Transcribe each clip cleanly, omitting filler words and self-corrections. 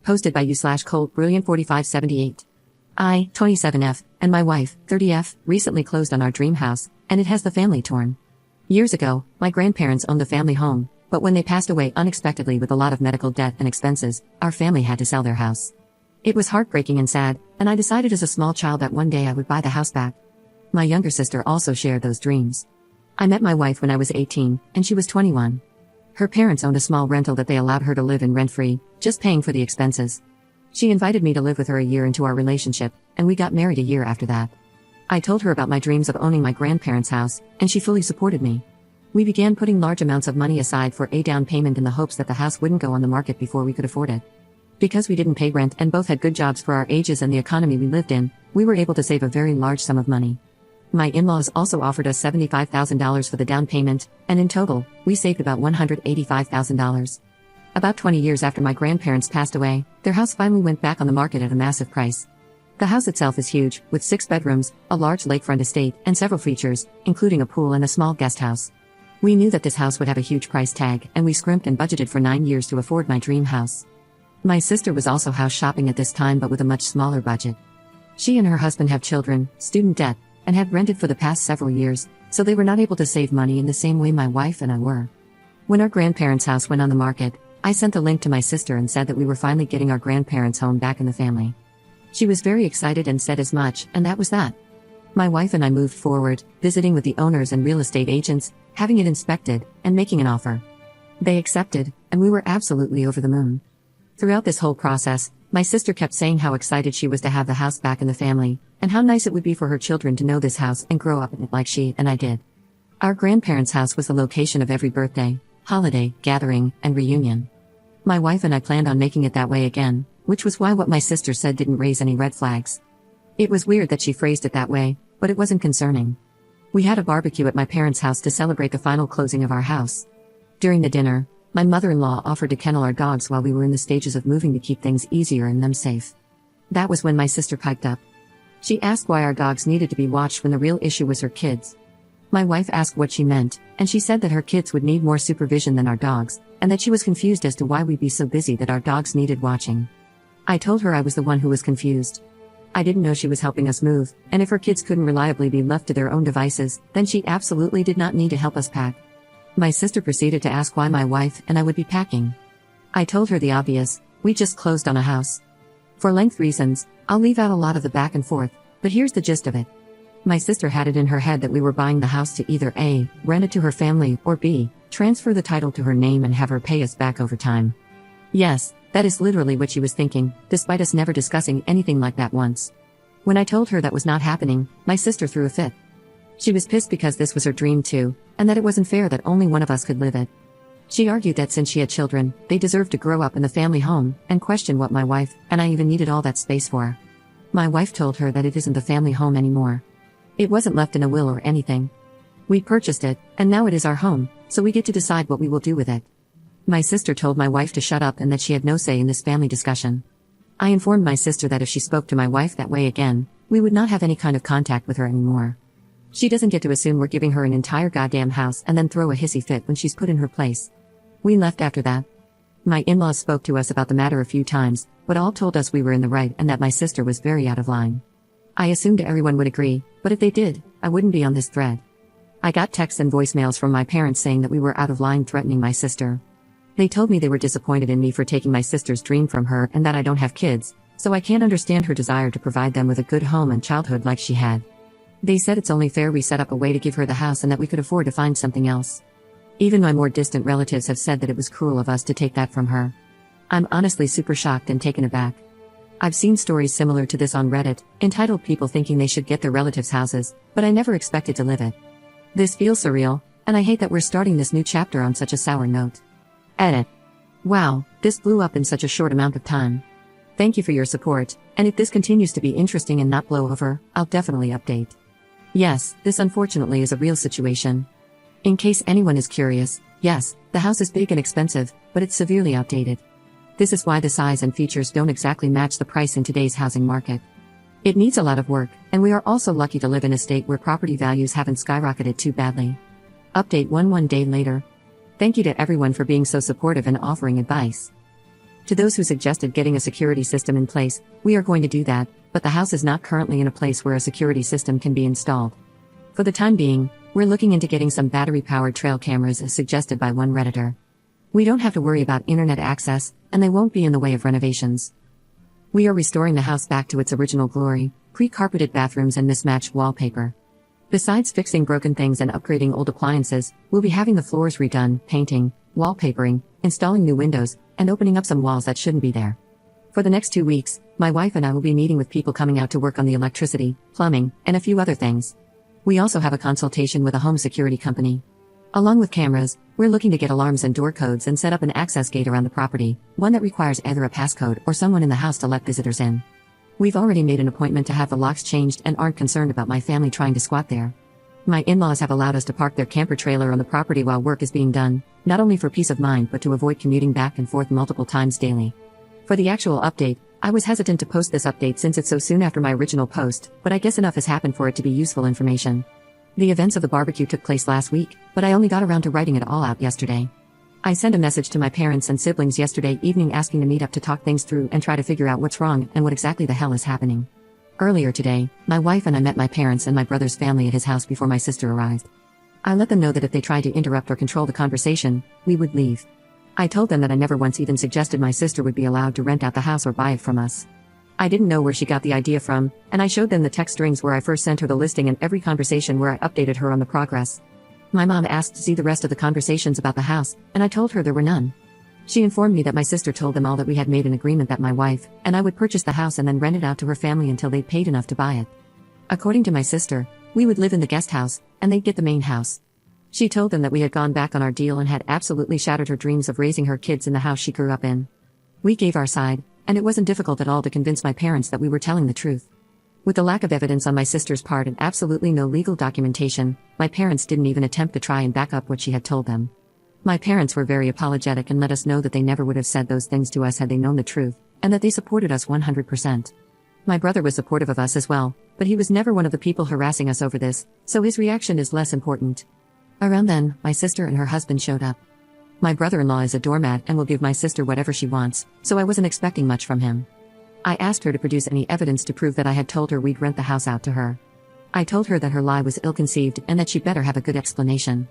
Hosted by you/Colt Brilliant 4578. I, 27F, and my wife, 30F, recently closed on our dream house, and it has the family torn. Years ago, my grandparents owned the family home, but when they passed away unexpectedly with a lot of medical debt and expenses, our family had to sell their house. It was heartbreaking and sad, and I decided as a small child that one day I would buy the house back. My younger sister also shared those dreams. I met my wife when I was 18, and she was 21. Her parents owned a small rental that they allowed her to live in rent-free, just paying for the expenses. She invited me to live with her a year into our relationship, and we got married a year after that. I told her about my dreams of owning my grandparents' house, and she fully supported me. We began putting large amounts of money aside for a down payment in the hopes that the house wouldn't go on the market before we could afford it. Because we didn't pay rent and both had good jobs for our ages and the economy we lived in, we were able to save a very large sum of money. My in-laws also offered us $75,000 for the down payment, and in total, we saved about $185,000. About 20 years after my grandparents passed away, their house finally went back on the market at a massive price. The house itself is huge, with 6 bedrooms, a large lakefront estate, and several features, including a pool and a small guest house. We knew that this house would have a huge price tag, and we scrimped and budgeted for 9 years to afford my dream house. My sister was also house shopping at this time but with a much smaller budget. She and her husband have children, student debt, and had rented for the past several years, so they were not able to save money in the same way my wife and I were. When our grandparents' house went on the market, I sent the link to my sister and said that we were finally getting our grandparents' home back in the family. She was very excited and said as much, and that was that. My wife and I moved forward, visiting with the owners and real estate agents, having it inspected, and making an offer. They accepted, and we were absolutely over the moon. Throughout this whole process, my sister kept saying how excited she was to have the house back in the family, and how nice it would be for her children to know this house and grow up in it like she and I did. Our grandparents' house was the location of every birthday, holiday, gathering, and reunion. My wife and I planned on making it that way again, which was why what my sister said didn't raise any red flags. It was weird that she phrased it that way, but it wasn't concerning. We had a barbecue at my parents' house to celebrate the final closing of our house. During the dinner, my mother-in-law offered to kennel our dogs while we were in the stages of moving to keep things easier and them safe. That was when my sister piped up. She asked why our dogs needed to be watched when the real issue was her kids. My wife asked what she meant, and she said that her kids would need more supervision than our dogs, and that she was confused as to why we'd be so busy that our dogs needed watching. I told her I was the one who was confused. I didn't know she was helping us move, and if her kids couldn't reliably be left to their own devices, then she absolutely did not need to help us pack. My sister proceeded to ask why my wife and I would be packing. I told her the obvious: we just closed on a house. For length reasons, I'll leave out a lot of the back and forth, but here's the gist of it. My sister had it in her head that we were buying the house to either A, rent it to her family, or B, transfer the title to her name and have her pay us back over time. Yes, that is literally what she was thinking, despite us never discussing anything like that once. When I told her that was not happening, my sister threw a fit. She was pissed because this was her dream too, and that it wasn't fair that only one of us could live it. She argued that since she had children, they deserved to grow up in the family home, and questioned what my wife and I even needed all that space for. My wife told her that it isn't the family home anymore. It wasn't left in a will or anything. We purchased it, and now it is our home, so we get to decide what we will do with it. My sister told my wife to shut up and that she had no say in this family discussion. I informed my sister that if she spoke to my wife that way again, we would not have any kind of contact with her anymore. She doesn't get to assume we're giving her an entire goddamn house and then throw a hissy fit when she's put in her place. We left after that. My in-laws spoke to us about the matter a few times, but all told us we were in the right and that my sister was very out of line. I assumed everyone would agree, but if they did, I wouldn't be on this thread. I got texts and voicemails from my parents saying that we were out of line threatening my sister. They told me they were disappointed in me for taking my sister's dream from her and that I don't have kids, so I can't understand her desire to provide them with a good home and childhood like she had. They said it's only fair we set up a way to give her the house and that we could afford to find something else. Even my more distant relatives have said that it was cruel of us to take that from her. I'm honestly super shocked and taken aback. I've seen stories similar to this on Reddit, entitled people thinking they should get their relatives' houses, but I never expected to live it. This feels surreal, and I hate that we're starting this new chapter on such a sour note. Edit. Wow, this blew up in such a short amount of time. Thank you for your support, and if this continues to be interesting and not blow over, I'll definitely update. Yes, this unfortunately is a real situation. In case anyone is curious, yes, the house is big and expensive, but it's severely outdated. This is why the size and features don't exactly match the price in today's housing market. It needs a lot of work, and we are also lucky to live in a state where property values haven't skyrocketed too badly. Update one day later. Thank you to everyone for being so supportive and offering advice. To those who suggested getting a security system in place, we are going to do that, but the house is not currently in a place where a security system can be installed. For the time being, we're looking into getting some battery-powered trail cameras as suggested by one Redditor. We don't have to worry about internet access, and they won't be in the way of renovations. We are restoring the house back to its original glory, pre-carpeted bathrooms and mismatched wallpaper. Besides fixing broken things and upgrading old appliances, we'll be having the floors redone, painting, wallpapering, installing new windows, and opening up some walls that shouldn't be there. For the next 2 weeks, my wife and I will be meeting with people coming out to work on the electricity, plumbing, and a few other things. We also have a consultation with a home security company. Along with cameras, we're looking to get alarms and door codes and set up an access gate around the property, one that requires either a passcode or someone in the house to let visitors in. We've already made an appointment to have the locks changed and aren't concerned about my family trying to squat there. My in-laws have allowed us to park their camper trailer on the property while work is being done, not only for peace of mind but to avoid commuting back and forth multiple times daily. For the actual update, I was hesitant to post this update since it's so soon after my original post, but I guess enough has happened for it to be useful information. The events of the barbecue took place last week, but I only got around to writing it all out yesterday. I sent a message to my parents and siblings yesterday evening asking to meet up to talk things through and try to figure out what's wrong and what exactly the hell is happening. Earlier today, my wife and I met my parents and my brother's family at his house before my sister arrived. I let them know that if they tried to interrupt or control the conversation, we would leave. I told them that I never once even suggested my sister would be allowed to rent out the house or buy it from us. I didn't know where she got the idea from, and I showed them the text strings where I first sent her the listing and every conversation where I updated her on the progress. My mom asked to see the rest of the conversations about the house, and I told her there were none. She informed me that my sister told them all that we had made an agreement that my wife and I would purchase the house and then rent it out to her family until they'd paid enough to buy it. According to my sister, we would live in the guest house, and they'd get the main house. She told them that we had gone back on our deal and had absolutely shattered her dreams of raising her kids in the house she grew up in. We gave our side, and it wasn't difficult at all to convince my parents that we were telling the truth. With the lack of evidence on my sister's part and absolutely no legal documentation, my parents didn't even attempt to try and back up what she had told them. My parents were very apologetic and let us know that they never would have said those things to us had they known the truth, and that they supported us 100%. My brother was supportive of us as well, but he was never one of the people harassing us over this, so his reaction is less important. Around then, my sister and her husband showed up. My brother-in-law is a doormat and will give my sister whatever she wants, so I wasn't expecting much from him. I asked her to produce any evidence to prove that I had told her we'd rent the house out to her. I told her that her lie was ill-conceived and that she'd better have a good explanation.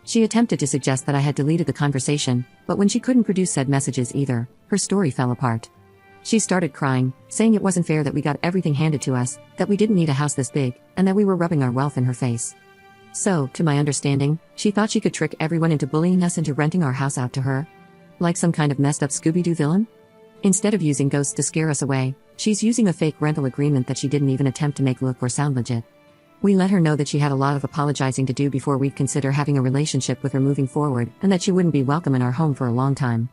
She attempted to suggest that I had deleted the conversation, but when she couldn't produce said messages either, her story fell apart. She started crying, saying it wasn't fair that we got everything handed to us, that we didn't need a house this big, and that we were rubbing our wealth in her face. So, to my understanding, she thought she could trick everyone into bullying us into renting our house out to her? Like some kind of messed up Scooby-Doo villain? Instead of using ghosts to scare us away, she's using a fake rental agreement that she didn't even attempt to make look or sound legit. We let her know that she had a lot of apologizing to do before we'd consider having a relationship with her moving forward, and that she wouldn't be welcome in our home for a long time.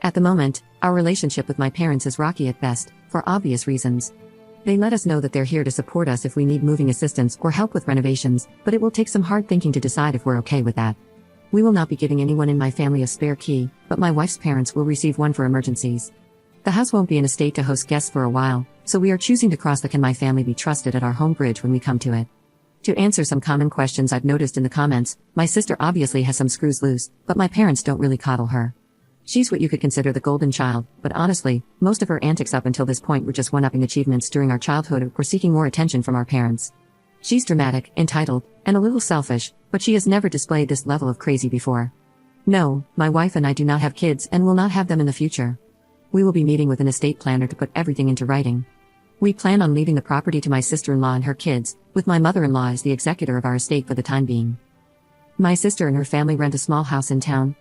At the moment, our relationship with my parents is rocky at best, for obvious reasons. They let us know that they're here to support us if we need moving assistance or help with renovations, but it will take some hard thinking to decide if we're okay with that. We will not be giving anyone in my family a spare key, but my wife's parents will receive one for emergencies. The house won't be in a state to host guests for a while, so we are choosing to cross the "Can my family be trusted" at our home bridge when we come to it. To answer some common questions I've noticed in the comments, my sister obviously has some screws loose, but my parents don't really coddle her. She's what you could consider the golden child, but honestly, most of her antics up until this point were just one-upping achievements during our childhood or seeking more attention from our parents. She's dramatic, entitled, and a little selfish, but she has never displayed this level of crazy before. No, my wife and I do not have kids and will not have them in the future. We will be meeting with an estate planner to put everything into writing. We plan on leaving the property to my sister-in-law and her kids, with my mother-in-law as the executor of our estate for the time being. My sister and her family rent a small house in town.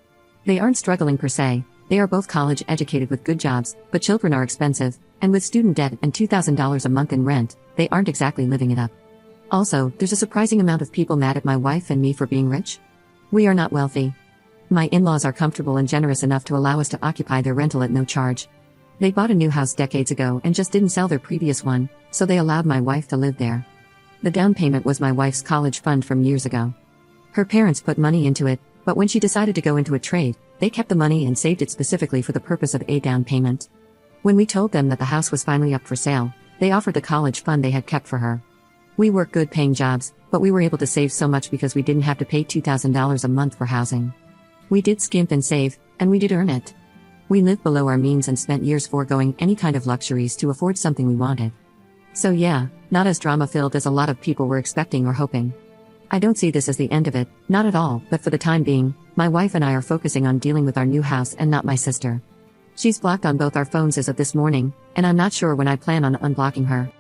They aren't struggling per se, they are both college-educated with good jobs, but children are expensive, and with student debt and $2,000 a month in rent, they aren't exactly living it up. Also, there's a surprising amount of people mad at my wife and me for being rich. We are not wealthy. My in-laws are comfortable and generous enough to allow us to occupy their rental at no charge. They bought a new house decades ago and just didn't sell their previous one, so they allowed my wife to live there. The down payment was my wife's college fund from years ago. Her parents put money into it, but when she decided to go into a trade, they kept the money and saved it specifically for the purpose of a down payment. When we told them that the house was finally up for sale, they offered the college fund they had kept for her. We work good paying jobs, but we were able to save so much because we didn't have to pay $2,000 a month for housing. We did skimp and save, and we did earn it. We lived below our means and spent years foregoing any kind of luxuries to afford something we wanted. So yeah, not as drama-filled as a lot of people were expecting or hoping. I don't see this as the end of it, not at all, but for the time being, my wife and I are focusing on dealing with our new house and not my sister. She's blocked on both our phones as of this morning, and I'm not sure when I plan on unblocking her.